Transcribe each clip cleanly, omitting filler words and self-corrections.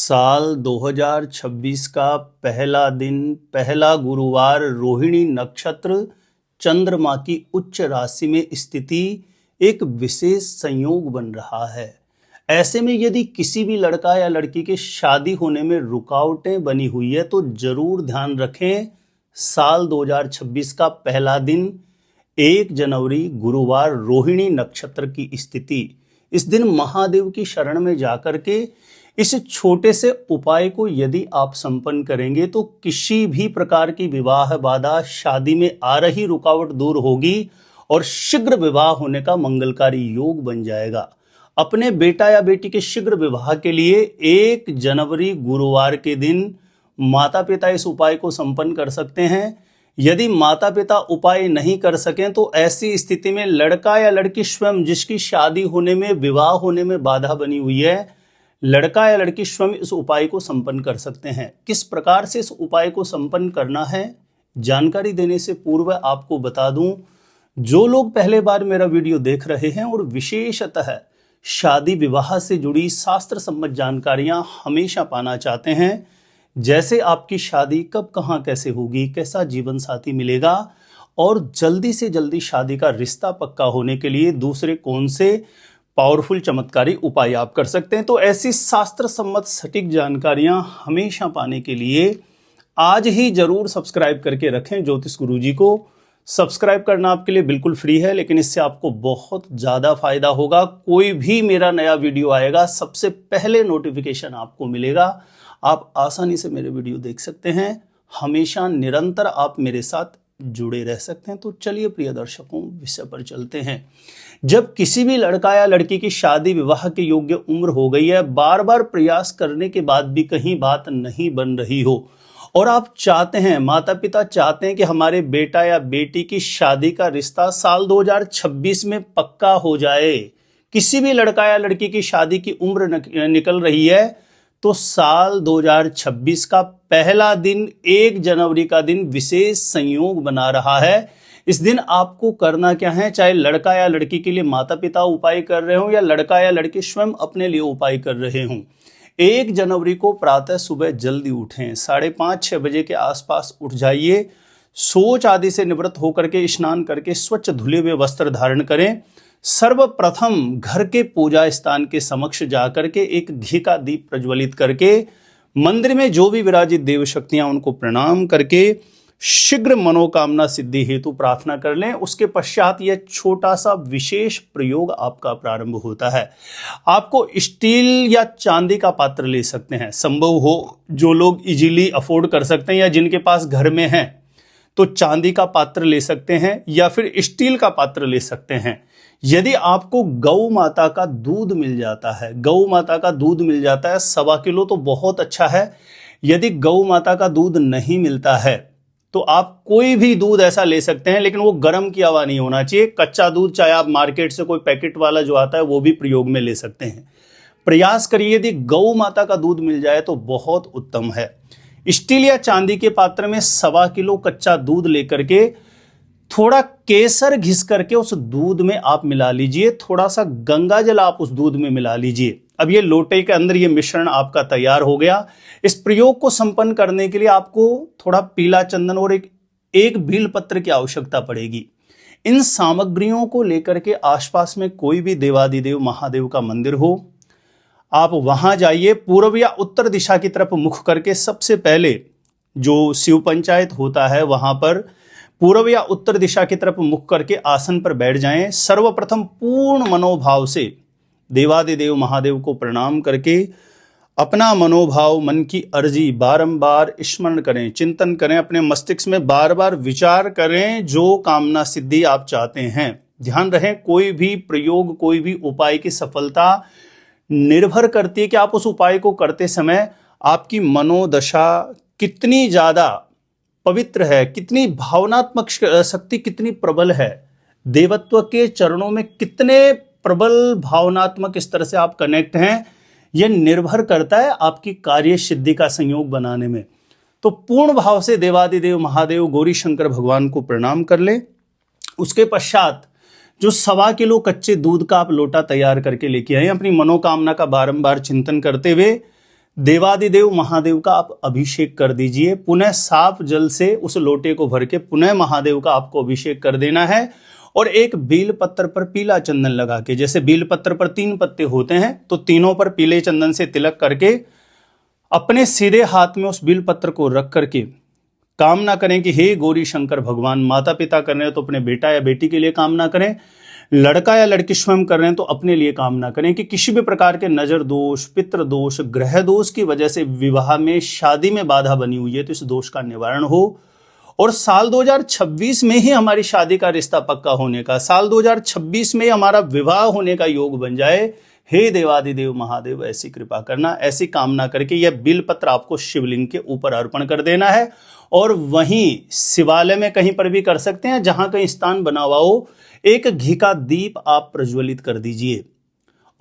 साल 2026 का पहला दिन, पहला गुरुवार, रोहिणी नक्षत्र, चंद्रमा की उच्च राशि में स्थिति एक विशेष संयोग बन रहा है। ऐसे में यदि किसी भी लड़का या लड़की के शादी होने में रुकावटें बनी हुई है तो जरूर ध्यान रखें। साल 2026 का पहला दिन 1 जनवरी गुरुवार, रोहिणी नक्षत्र की स्थिति। इस दिन महादेव की शरण में जाकर के इस छोटे से उपाय को यदि आप संपन्न करेंगे तो किसी भी प्रकार की विवाह बाधा, शादी में आ रही रुकावट दूर होगी और शीघ्र विवाह होने का मंगलकारी योग बन जाएगा। अपने बेटा या बेटी के शीघ्र विवाह के लिए 1 जनवरी गुरुवार के दिन माता पिता इस उपाय को संपन्न कर सकते हैं। यदि माता पिता उपाय नहीं कर सकें तो ऐसी स्थिति में लड़का या लड़की स्वयं, जिसकी शादी होने में, विवाह होने में बाधा बनी हुई है, लड़का या लड़की स्वयं इस उपाय को संपन्न कर सकते हैं। किस प्रकार से इस उपाय को संपन्न करना है, जानकारी देने से पूर्व आपको बता दूं, जो लोग पहले बार मेरा वीडियो देख रहे हैं और विशेषतः शादी विवाह से जुड़ी शास्त्र सम्मत जानकारियां हमेशा पाना चाहते हैं, जैसे आपकी शादी कब, कहां, कैसे होगी, कैसा जीवन साथी मिलेगा और जल्दी से जल्दी शादी का रिश्ता पक्का होने के लिए दूसरे कौन से पावरफुल चमत्कारी उपाय आप कर सकते हैं, तो ऐसी शास्त्र सम्मत सटीक जानकारियां हमेशा पाने के लिए आज ही जरूर सब्सक्राइब करके रखें। ज्योतिष गुरुजी को सब्सक्राइब करना आपके लिए बिल्कुल फ्री है, लेकिन इससे आपको बहुत ज़्यादा फायदा होगा। कोई भी मेरा नया वीडियो आएगा सबसे पहले नोटिफिकेशन आपको मिलेगा। आप आसानी से मेरे वीडियो देख सकते हैं, हमेशा निरंतर आप मेरे साथ जुड़े रह सकते हैं। तो चलिए प्रिय दर्शकों, विषय पर चलते हैं। जब किसी भी लड़का या लड़की की शादी विवाह के योग्य उम्र हो गई है, बार बार प्रयास करने के बाद भी कहीं बात नहीं बन रही हो और आप चाहते हैं, माता पिता चाहते हैं कि हमारे बेटा या बेटी की शादी का रिश्ता साल 2026 में पक्का हो जाए, किसी भी लड़का या लड़की की शादी की उम्र निकल रही है, तो साल 2026 का पहला दिन 1 जनवरी का दिन विशेष संयोग बना रहा है। इस दिन आपको करना क्या है, चाहे लड़का या लड़की के लिए माता पिता उपाय कर रहे हो या लड़का या लड़की स्वयं अपने लिए उपाय कर रहे हों, 1 जनवरी को प्रातः सुबह जल्दी उठें, 5:30-6 बजे के आसपास उठ जाइए, शौच आदि से निवृत्त होकर के स्नान करके स्वच्छ धुले हुए वस्त्र धारण करें। सर्वप्रथम घर के पूजा स्थान के समक्ष जाकर के एक घी का दीप प्रज्वलित करके मंदिर में जो भी विराजित देव शक्तियां उनको प्रणाम करके शीघ्र मनोकामना सिद्धि हेतु प्रार्थना कर लें। उसके पश्चात यह छोटा सा विशेष प्रयोग आपका प्रारंभ होता है। आपको स्टील या चांदी का पात्र ले सकते हैं, संभव हो जो लोग इजीली अफोर्ड कर सकते हैं या जिनके पास घर में है तो चांदी का पात्र ले सकते हैं या फिर स्टील का पात्र ले सकते हैं। यदि आपको गौ माता का दूध मिल जाता है, गौ माता का दूध मिल जाता है 1.25 किलो तो बहुत अच्छा है। यदि गौ माता का दूध नहीं मिलता है तो आप कोई भी दूध ऐसा ले सकते हैं, लेकिन वो गर्म किया हुआ नहीं होना चाहिए। कच्चा दूध, चाहे आप मार्केट से कोई पैकेट वाला जो आता है वो भी प्रयोग में ले सकते हैं। प्रयास करिए यदि गौ माता का दूध मिल जाए तो बहुत उत्तम है। स्टील या चांदी के पात्र में 1.25 किलो कच्चा दूध लेकर के थोड़ा केसर घिस करके उस दूध में आप मिला लीजिए, थोड़ा सा गंगा जल आप उस दूध में मिला लीजिए। अब ये लोटे के अंदर ये मिश्रण आपका तैयार हो गया। इस प्रयोग को संपन्न करने के लिए आपको थोड़ा पीला चंदन और एक बील पत्र की आवश्यकता पड़ेगी। इन सामग्रियों को लेकर के आसपास में कोई भी देवादिदेव महादेव का मंदिर हो, आप वहां जाइए। पूर्व या उत्तर दिशा की तरफ मुख करके सबसे पहले जो शिव पंचायत होता है वहां पर पूर्व या उत्तर दिशा की तरफ मुख करके आसन पर बैठ जाएं। सर्वप्रथम पूर्ण मनोभाव से देवादिदेव महादेव को प्रणाम करके अपना मनोभाव, मन की अर्जी बारंबार स्मरण करें, चिंतन करें, अपने मस्तिष्क में बार बार विचार करें जो कामना सिद्धि आप चाहते हैं। ध्यान रहे, कोई भी प्रयोग, कोई भी उपाय की सफलता निर्भर करती है कि आप उस उपाय को करते समय आपकी मनोदशा कितनी ज्यादा पवित्र है, कितनी भावनात्मक शक्ति कितनी प्रबल है, देवत्व के चरणों में कितने प्रबल भावनात्मक स्तर से आप कनेक्ट हैं, यह निर्भर करता है आपकी कार्य सिद्धि का संयोग बनाने में। तो पूर्ण भाव से देवादिदेव महादेव गौरी शंकर भगवान को प्रणाम कर लें। उसके पश्चात जो 1.25 किलो कच्चे दूध का आप लोटा तैयार करके लेके आए, अपनी मनोकामना का बारंबार चिंतन करते हुए देवादिदेव महादेव का आप अभिषेक कर दीजिए। पुनः साफ जल से उस लोटे को भर के पुनः महादेव का आपको अभिषेक कर देना है और एक बेल पत्र पर पीला चंदन लगा के, जैसे बेल पत्र पर 3 पत्ते होते हैं तो तीनों पर पीले चंदन से तिलक करके अपने सीधे हाथ में उस बेल पत्र को रख करके कामना करें कि हे गौरी शंकर भगवान, माता पिता कर रहे हैं तो अपने बेटा या बेटी के लिए कामना करें, लड़का या लड़की स्वयं कर रहे हैं तो अपने लिए कामना करें कि किसी भी प्रकार के नजर दोष, पितृ दोष, ग्रह दोष की वजह से विवाह में, शादी में बाधा बनी हुई है तो इस दोष का निवारण हो और साल 2026 में ही हमारी शादी का रिश्ता पक्का होने का, साल 2026 में हमारा विवाह होने का योग बन जाए। हे देवादिदेव महादेव ऐसी कृपा करना। ऐसी कामना करके यह बिलपत्र आपको शिवलिंग के ऊपर अर्पण कर देना है और वहीं शिवालय में कहीं पर भी कर सकते हैं, जहां कहीं स्थान बना हुआ हो, एक घी का दीप आप प्रज्वलित कर दीजिए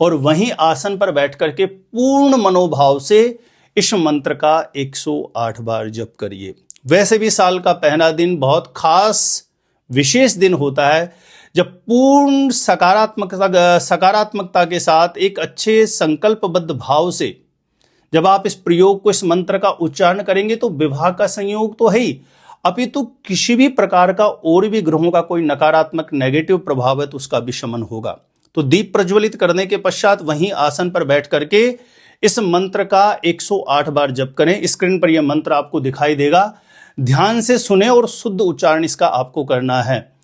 और वहीं आसन पर बैठ करके पूर्ण मनोभाव से इस मंत्र का 108 बार जप करिए। वैसे भी साल का पहला दिन बहुत खास विशेष दिन होता है जब पूर्ण सकारात्मकता के साथ एक अच्छे संकल्पबद्ध भाव से जब आप इस प्रयोग को, इस मंत्र का उच्चारण करेंगे तो विवाह का संयोग तो है ही, अपितु किसी भी प्रकार का और भी ग्रहों का कोई नकारात्मक नेगेटिव प्रभाव है तो उसका भी शमन होगा। तो दीप प्रज्वलित करने के पश्चात वहीं आसन पर बैठ करके इस मंत्र का 108 बार जप करें। स्क्रीन पर यह मंत्र आपको दिखाई देगा, ध्यान से सुने और शुद्ध उच्चारण इसका आपको करना है।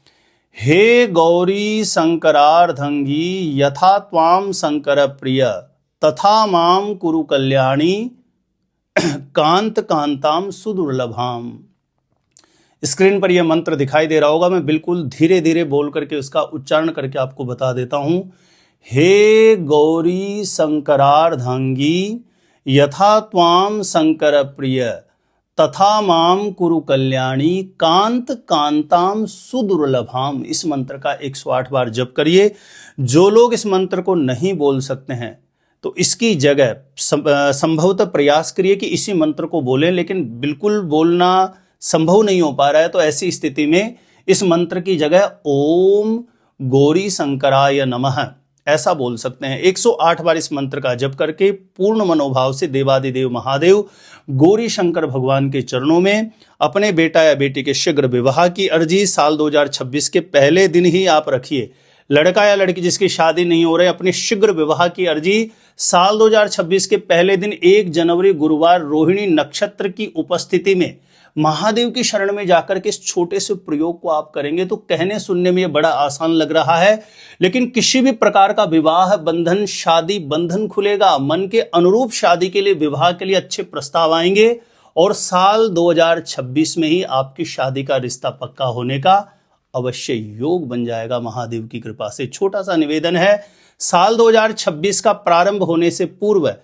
हे गौरी शंकरार्धंगी यथा त्वाम शंकर प्रिय तथा माम कुरु कल्याणी कांत कांताम सुदुर्लभाम। स्क्रीन पर यह मंत्र दिखाई दे रहा होगा, मैं बिल्कुल धीरे धीरे बोल करके उसका उच्चारण करके आपको बता देता हूं। हे गौरी शंकरार्धंगी यथा त्वाम शंकर प्रिय तथा माम कुरु कल्याणी कांत कांताम सुदुर्लभाम। इस मंत्र का 108 बार जप करिए। जो लोग इस मंत्र को नहीं बोल सकते हैं तो इसकी जगह संभवतः प्रयास करिए कि इसी मंत्र को बोलें, लेकिन बिल्कुल बोलना संभव नहीं हो पा रहा है तो ऐसी स्थिति में इस मंत्र की जगह ओम गौरी शंकराय नमः ऐसा बोल सकते हैं। 108 बार इस मंत्र का जप करके पूर्ण मनोभाव से देवादिदेव महादेव गौरी शंकर भगवान के चरणों में अपने बेटा या बेटी के शीघ्र विवाह की अर्जी साल 2026 के पहले दिन ही आप रखिए। लड़का या लड़की जिसकी शादी नहीं हो रही, अपने शीघ्र विवाह की अर्जी साल 2026 के पहले दिन 1 जनवरी गुरुवार रोहिणी नक्षत्र की उपस्थिति में महादेव की शरण में जाकर के इस छोटे से प्रयोग को आप करेंगे तो कहने सुनने में यह बड़ा आसान लग रहा है, लेकिन किसी भी प्रकार का विवाह बंधन, शादी बंधन खुलेगा। मन के अनुरूप शादी के लिए, विवाह के लिए अच्छे प्रस्ताव आएंगे और साल 2026 में ही आपकी शादी का रिश्ता पक्का होने का अवश्य योग बन जाएगा महादेव की कृपा से। छोटा सा निवेदन है, साल 2026 का प्रारंभ होने से पूर्व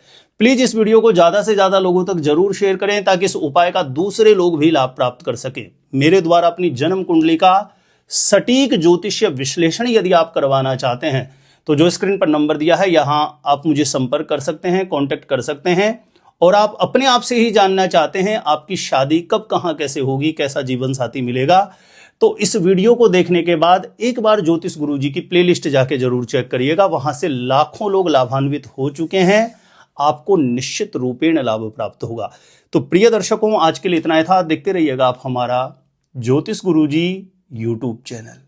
प्लीज इस वीडियो को ज्यादा से ज्यादा लोगों तक जरूर शेयर करें ताकि इस उपाय का दूसरे लोग भी लाभ प्राप्त कर सके। मेरे द्वारा अपनी जन्म कुंडली का सटीक ज्योतिषीय विश्लेषण यदि आप करवाना चाहते हैं तो जो स्क्रीन पर नंबर दिया है यहां आप मुझे संपर्क कर सकते हैं, कांटेक्ट कर सकते हैं। और आप अपने आप से ही जानना चाहते हैं आपकी शादी कब, कहां, कैसे होगी, कैसा जीवन साथी मिलेगा, तो इस वीडियो को देखने के बाद एक बार ज्योतिष गुरुजी की प्लेलिस्ट जाके जरूर चेक करिएगा। वहां से लाखों लोग लाभान्वित हो चुके हैं, आपको निश्चित रूपेण लाभ प्राप्त होगा। तो प्रिय दर्शकों, आज के लिए इतना ही था। देखते रहिएगा आप हमारा ज्योतिष गुरुजी यूट्यूब चैनल।